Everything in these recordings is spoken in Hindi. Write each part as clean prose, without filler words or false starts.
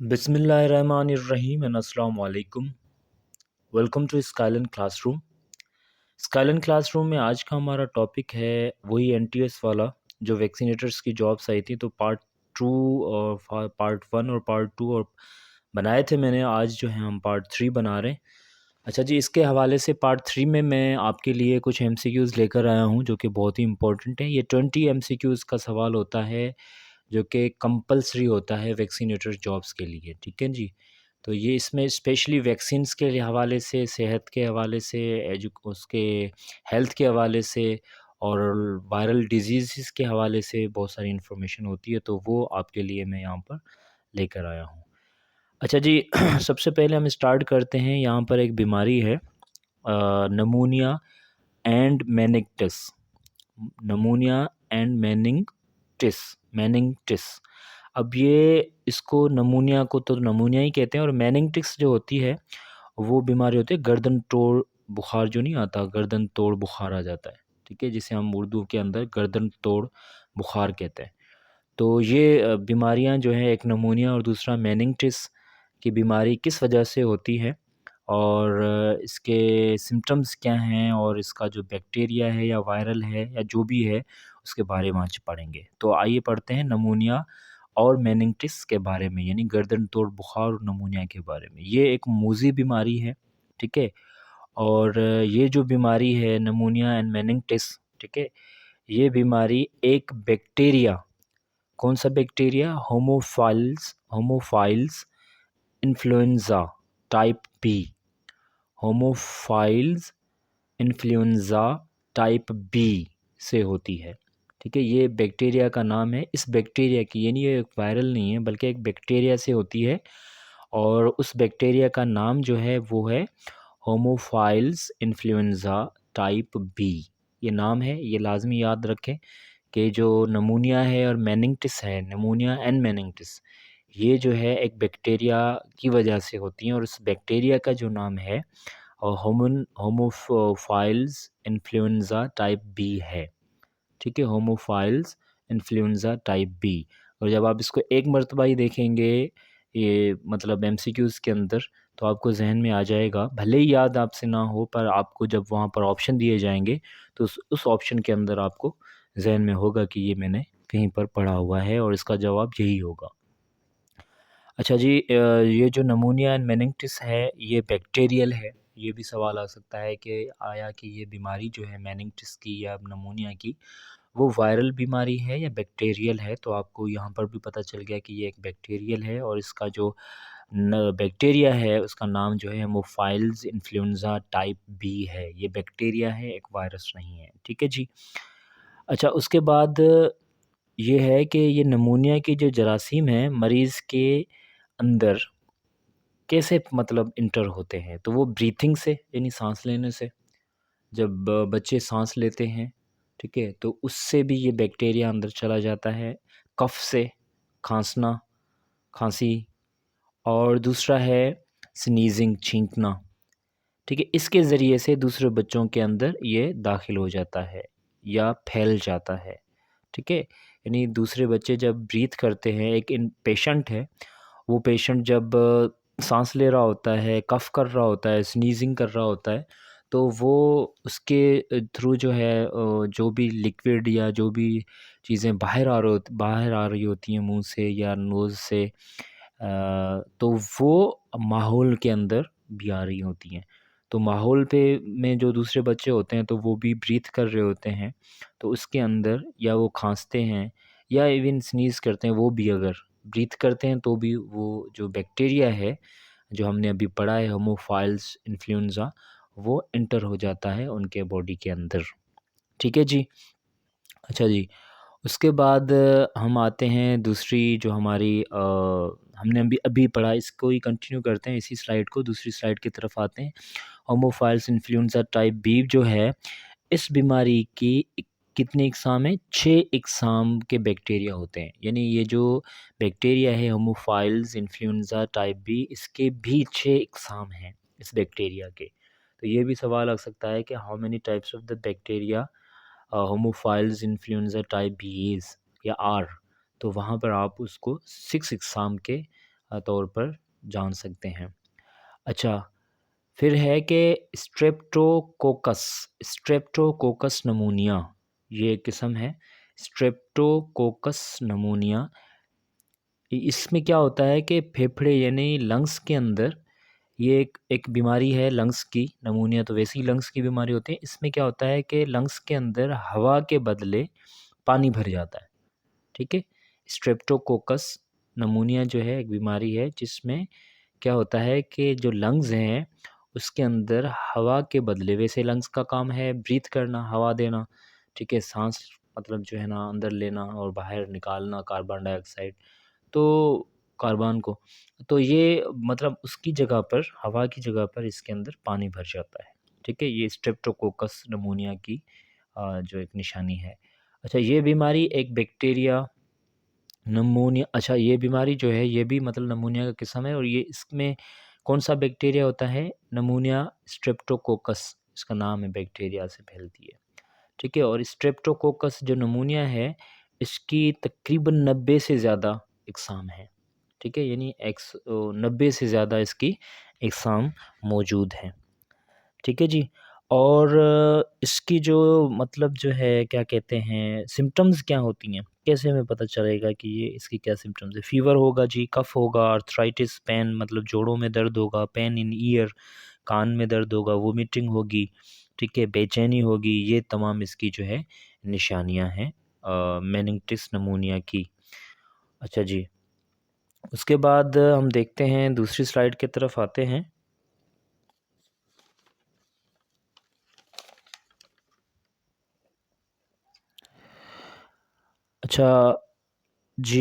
बिस्मिल्लाहिर्रहमानिर्रहीम एंड अस्सलाम वालेकुम। Welcome to Skylon classroom. Skylon classroom में आज का हमारा टॉपिक है वही एनटीएस वाला जो वैक्सीनेटर्स की जॉब्स आई थी। तो पार्ट 2 और पार्ट 1 और पार्ट 2 और बनाए थे मैंने। आज जो है हम पार्ट 3 बना रहे हैं। अच्छा जी, इसके हवाले से पार्ट 3 में मैं आपके लिए कुछ एमसीक्यूज़ लेकर आया हूँ जो कि बहुत ही इंपॉर्टेंट है। ये 20 एमसीक्यूज़ का सवाल होता है जो कि कंपल्सरी होता है वैक्सीनेटर जॉब्स के लिए, ठीक है जी। तो ये इसमें स्पेशली वैक्सीन्स के हवाले से, सेहत के हवाले से, उसके हेल्थ के हवाले से और वायरल डिजीज़ के हवाले से बहुत सारी इन्फॉर्मेशन होती है, तो वो आपके लिए मैं यहाँ पर लेकर आया हूँ। अच्छा जी, सबसे पहले हम स्टार्ट करते हैं। यहाँ पर एक बीमारी है नमूनिया एंड मेनिंगिटिस। नमूनिया and meningitis. अब ये इसको नमूनिया को तो नमूनिया ही कहते हैं, और मेनिंगिटिस जो होती है वो बीमारी होती है गर्दन तोड़ बुखार जो नहीं आता, गर्दन तोड़ बुखार आ जाता है, ठीक है, जिसे हम उर्दू के अंदर गर्दन तोड़ बुखार कहते हैं। तो ये बीमारियां जो है, एक नमूनिया और दूसरा मेनिंगिटिस की बीमारी किस वजह से होती है और इसके सिम्टम्स क्या हैं और इसका जो बैक्टीरिया है या वायरल है या जो भी है उसके बारे में आज पढ़ेंगे। तो आइए पढ़ते हैं नमूनिया और मेनिंगिटिस के बारे में, यानी गर्दन तोड़ बुखार और नमूनिया के बारे में। ये एक मूज़ी बीमारी है, ठीक है। और ये जो बीमारी है नमूनिया एंड मेनिंगिटिस, ठीक है, ये बीमारी एक बैक्टीरिया, कौन सा bacteria, Haemophilus influenzae type B, Haemophilus influenzae type B से होती है, ठीक है। ये बैक्टीरिया का नाम है। इस बैक्टीरिया की, यानी ये एक वायरल नहीं है बल्कि एक बैक्टीरिया से होती है, और उस बैक्टीरिया का नाम जो है वो है होमोफाइल्स इन्फ्लुएंजा टाइप बी। ये नाम है, ये लाजमी याद रखें कि जो नमूनिया है और मेनिंगिटिस है, नमूनिया एंड मेनिंगिटिस, ये जो है एक बैक्टीरिया की वजह से होती हैं, और उस बैक्टीरिया का जो नाम है होमोफाइल्स इन्फ्लुएंजा टाइप बी है, ठीक है, होमोफाइल्स इन्फ्लुएंजा टाइप बी। और जब आप इसको एक मरतबा ही देखेंगे, ये मतलब एमसीक्यूज़ के अंदर, तो आपको जहन में आ जाएगा, भले ही याद आपसे ना हो, पर आपको जब वहाँ पर ऑप्शन दिए जाएंगे तो उस ऑप्शन के अंदर आपको जहन में होगा कि ये मैंने कहीं पर पढ़ा हुआ है और इसका जवाब यही होगा। अच्छा जी, ये जो नमूनिया एंड मेनिंगिटिस है ये बैक्टीरियल है। ये भी सवाल आ सकता है कि आया कि ये बीमारी जो है मेनिंगिटिस की या नमूनिया की, वो वायरल बीमारी है या बैक्टीरियल है। तो आपको यहाँ पर भी पता चल गया कि ये एक बैक्टीरियल है, और इसका जो बैक्टीरिया है उसका नाम जो है हेमोफाइल्स इन्फ्लुएंजा टाइप बी है। ये बैक्टीरिया है, एक वायरस नहीं है, ठीक है जी। अच्छा, उसके बाद ये है कि ये नमूनिया की जो जरासीम है मरीज़ के अंदर कैसे मतलब इंटर होते हैं, तो वो ब्रीथिंग से, यानी सांस लेने से। जब बच्चे सांस लेते हैं, ठीक है, तो उससे भी ये बैक्टीरिया अंदर चला जाता है। कफ से, खांसना, खांसी, और दूसरा है स्नीजिंग, छींकना, ठीक है, इसके ज़रिए से दूसरे बच्चों के अंदर ये दाखिल हो जाता है या फैल जाता है, ठीक है। यानी दूसरे बच्चे जब ब्रीथ करते हैं, एक इन पेशेंट है, वो पेशेंट जब साँस ले रहा होता है, कफ़ कर रहा होता है, स्नीज़िंग कर रहा होता है, तो वो उसके थ्रू जो है जो भी लिक्विड या जो भी चीज़ें बाहर आ रही होती हैं मुँह से या नोज़ से, तो वो माहौल के अंदर भी आ रही होती हैं। तो माहौल पे में जो दूसरे बच्चे होते हैं तो वो भी ब्रीथ कर रहे होते हैं, तो उसके अंदर या वो खाँसते हैं या इवन स्नीज़ करते हैं, वो भी अगर ब्रीथ करते हैं तो भी वो जो बैक्टीरिया है जो हमने अभी पढ़ा है होमोफाइल्स इन्फ्लुएंजा, वो एंटर हो जाता है उनके बॉडी के अंदर, ठीक है जी। अच्छा जी, उसके बाद हम आते हैं दूसरी जो हमारी हमने अभी अभी पढ़ा, इसको ही कंटिन्यू करते हैं, इसी स्लाइड को, दूसरी स्लाइड की तरफ आते हैं। होमोफाइल्स इन्फ्लुएंजा टाइप बी जो है, इस बीमारी की कितनी इकसाम है, 6 इकसाम के बैक्टीरिया होते हैं। यानी ये जो बैक्टीरिया है होमोफाइल्स इन्फ्लुएंजा टाइप बी, इसके भी 6 इकसाम हैं इस बैक्टीरिया के। तो ये भी सवाल आ सकता है कि how many types of the bacteria Haemophilus influenzae type B is या आर। तो वहाँ पर आप उसको 6 इकसाम के तौर पर जान सकते हैं। अच्छा, फिर है कि स्ट्रेप्टोकोकस नमूनिया, ये एक किस्म है स्ट्रेप्टोकोकस नमूनिया। इसमें क्या होता है कि फेफड़े यानी लंग्स के अंदर, ये एक बीमारी है लंग्स की। नमूनिया तो वैसे ही लंग्स की बीमारी होती है। इसमें क्या होता है कि लंग्स के अंदर हवा के बदले पानी भर जाता है। ठीक है, स्ट्रेप्टोकोकस नमूनिया जो है एक बीमारी है जिसमें क्या होता है कि जो लंग्स हैं उसके अंदर हवा के बदले, वैसे लंग्स का काम है ब्रीथ करना, हवा देना, ठीक है, सांस मतलब जो है ना अंदर लेना और बाहर निकालना कार्बन डाइऑक्साइड, तो कार्बन को, तो ये मतलब उसकी जगह पर, हवा की जगह पर इसके अंदर पानी भर जाता है। ठीक है, ये स्ट्रेप्टोकोकस नमूनिया की जो एक निशानी है। अच्छा, ये बीमारी एक बैक्टीरिया नमूनिया, अच्छा ये बीमारी जो है ये भी मतलब नमूनिया का किस्म है, और ये इसमें कौन सा बैक्टीरिया होता है, नमूनिया स्ट्रेप्टोकोकस इसका नाम है, बैक्टीरिया से फैलती है। ठीक है, और स्ट्रेप्टोकोकस जो नमूनिया है इसकी तकरीबन 90 से ज़्यादा इकसाम है। ठीक है, यानी 90 से ज़्यादा इसकी इकसाम मौजूद हैं। ठीक है जी। और इसकी जो मतलब जो है क्या कहते हैं, सिम्पटम्स क्या होती हैं, कैसे हमें पता चलेगा कि ये इसकी क्या सिम्पटम्स है? फ़ीवर होगा जी, कफ़ होगा, आर्थराइटिस, पेन मतलब जोड़ों में दर्द होगा, पेन इन ईयर कान में दर्द होगा, वोमिटिंग होगी, ठीक है, बेचैनी होगी, ये तमाम इसकी जो है निशानियाँ हैं मेनिंगिटिस नमूनिया की। अच्छा जी, उसके बाद हम देखते हैं दूसरी स्लाइड की तरफ आते हैं। अच्छा जी,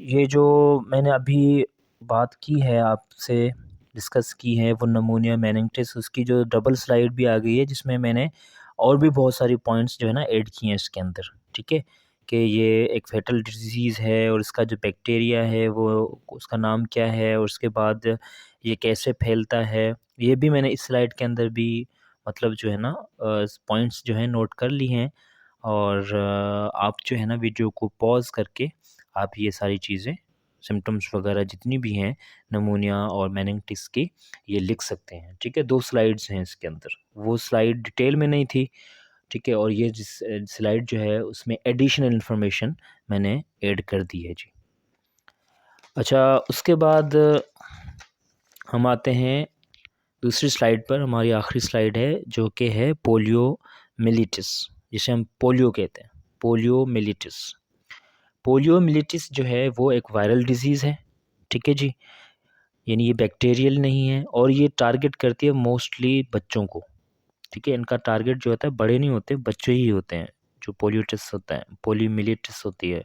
ये जो मैंने अभी बात की है आपसे, डिस्कस की है वो नमूनिया मेनिंगिटिस, उसकी जो डबल स्लाइड भी आ गई है जिसमें मैंने और भी बहुत सारी पॉइंट्स जो है ना ऐड किए हैं इसके अंदर। ठीक है, कि ये एक फेटल डिजीज़ है और इसका जो बैक्टीरिया है वो, उसका नाम क्या है, और उसके बाद ये कैसे फैलता है, ये भी मैंने इस स्लाइड के अंदर भी मतलब जो है ना पॉइंट्स जो है नोट कर ली हैं। और आप जो है ना वीडियो को पॉज़ करके आप ये सारी चीज़ें, सिम्पटम्स वगैरह जितनी भी हैं नमूनिया और मेनिंगिटिस की, ये लिख सकते हैं। ठीक है, 2 स्लाइड्स हैं इसके अंदर, वो स्लाइड डिटेल में नहीं थी। ठीक है, और ये जिस स्लाइड जो है उसमें एडिशनल इन्फॉर्मेशन मैंने ऐड कर दी है जी। अच्छा, उसके बाद हम आते हैं दूसरी स्लाइड पर, हमारी आखिरी स्लाइड है जो कि है पोलियोमिलिटिस, जिसे हम पोलियो कहते हैं, पोलियोमिलिटिस। पोलियोमिलिटिस जो है वो एक वायरल डिजीज़ है। ठीक है जी, यानी ये बैक्टीरियल नहीं है और ये टारगेट करती है मोस्टली बच्चों को। ठीक है, इनका टारगेट जो होता है बड़े नहीं होते, बच्चे ही होते हैं जो पोलियोटिस होता है, पोलियोमिलिटिस होती है,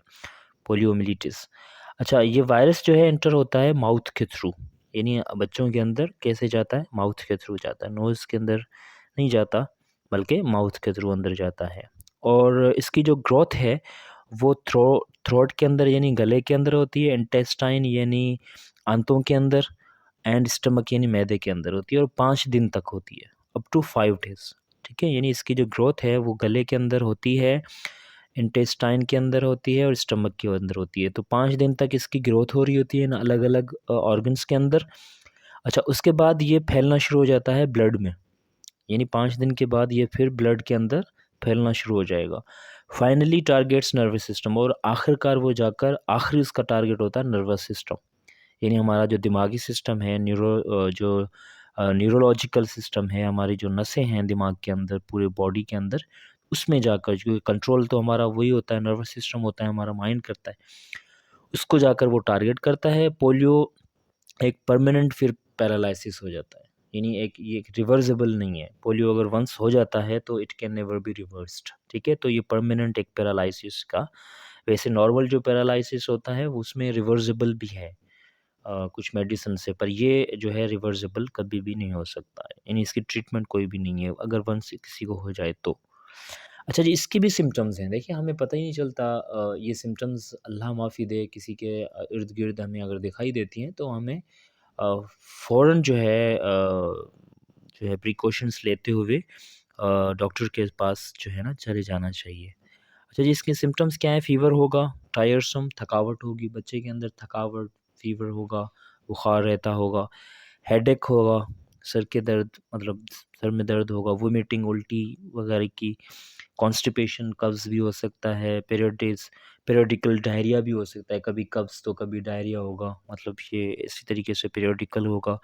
पोलियोमिलिटिस। अच्छा, ये वायरस जो है एंटर होता है माउथ के थ्रू, यानी बच्चों के अंदर कैसे जाता है, माउथ के थ्रू जाता है, नोज़ के अंदर नहीं जाता बल्कि माउथ के थ्रू अंदर जाता है। और इसकी जो ग्रोथ है वो थ्रोट के अंदर यानी गले के अंदर होती है, इंटेस्टाइन यानी आंतों के अंदर, एंड स्टमक यानी मैदे के अंदर होती है, और 5 दिन तक होती है, अप टू 5 डेज़। ठीक है, यानी इसकी जो ग्रोथ है वो गले के अंदर होती है, इंटेस्टाइन के अंदर होती है और स्टमक के अंदर होती है। तो 5 दिन तक इसकी ग्रोथ हो रही होती है ना अलग-अलग ऑर्गन्स के अंदर। अच्छा, उसके बाद ये फैलना शुरू हो जाता है ब्लड में, यानी 5 दिन के बाद ये फिर ब्लड के अंदर फैलना शुरू हो जाएगा। फाइनली टारगेट्स नर्वस सिस्टम, और आखिरकार वो जाकर आखिरी उसका टारगेट होता है नर्वस सिस्टम, यानी हमारा जो दिमागी सिस्टम है, न्यूरोलॉजिकल सिस्टम है, हमारी जो नसें हैं दिमाग के अंदर, पूरे बॉडी के अंदर, उसमें जाकर, क्योंकि कंट्रोल तो हमारा वही होता है, नर्वस सिस्टम होता है, हमारा माइंड करता है, उसको जाकर वो टारगेट करता है। पोलियो एक परमानेंट फिर पैरालिसिस हो जाता है, यानी ये एक रिवर्सिबल नहीं है। पोलियो अगर वंस हो जाता है तो it can never be reversed. ठीक है, तो ये परमानेंट एक पैरालिसिस का, वैसे नॉर्मल जो पैरालिसिस होता है वो उसमें रिवर्सिबल भी है कुछ मेडिसिन से, पर ये जो है रिवर्सिबल कभी भी नहीं हो सकता है, यानी इसकी ट्रीटमेंट कोई भी नहीं है अगर वंस किसी को हो जाए तो। अच्छा जी, इसकी भी सिम्पटम्स हैं, देखिए हमें पता ही नहीं चलता, ये सिम्पटम्स अल्लाह माफ़ी दे किसी के इर्द गिर्द हमें अगर दिखाई देती हैं तो हमें फ़ौरन जो है प्रिकॉशंस लेते हुए डॉक्टर के पास जो है ना चले जाना चाहिए। अच्छा जी, इसके सिम्पटम्स क्या है, फ़ीवर होगा, टायरसम थकावट होगी, बच्चे के अंदर थकावट, फीवर होगा, बुखार रहता होगा, हेडेक होगा, सर के दर्द मतलब सर में दर्द होगा, वोमिटिंग, उल्टी वगैरह की, कॉन्स्टिपेशन, कब्ज़ भी हो सकता है, पीरियडिकल डायरिया भी हो सकता है, कभी कब्ज़ तो कभी डायरिया होगा, मतलब ये इसी तरीके से पीरियडिकल होगा।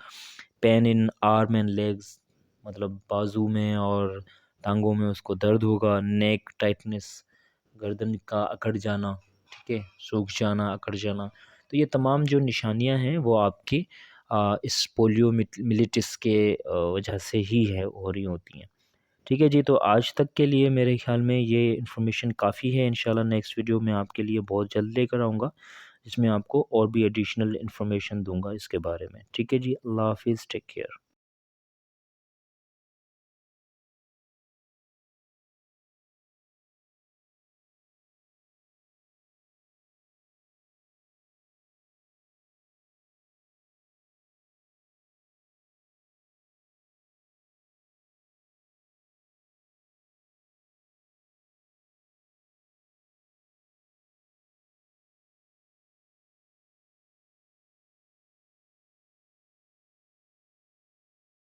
Pain in arm and legs, मतलब बाजू में और टांगों में उसको दर्द होगा, नेक टाइटनेस, गर्दन का अकड़ जाना, ठीक है, सूख जाना, अकड़ जाना। तो ये तमाम जो निशानियां हैं वो आपकी इस पोलियो मिलिटिस के वजह से ही है हो रही होती हैं। ठीक है जी, तो आज तक के लिए मेरे ख्याल में ये इन्फॉर्मेशन काफ़ी है। इंशाल्लाह नेक्स्ट वीडियो में आपके लिए बहुत जल्द लेकर आऊँगा, जिसमें आपको और भी एडिशनल इन्फॉर्मेशन दूंगा इसके बारे में। ठीक है जी, अल्लाह हाफिज़, टेक केयर।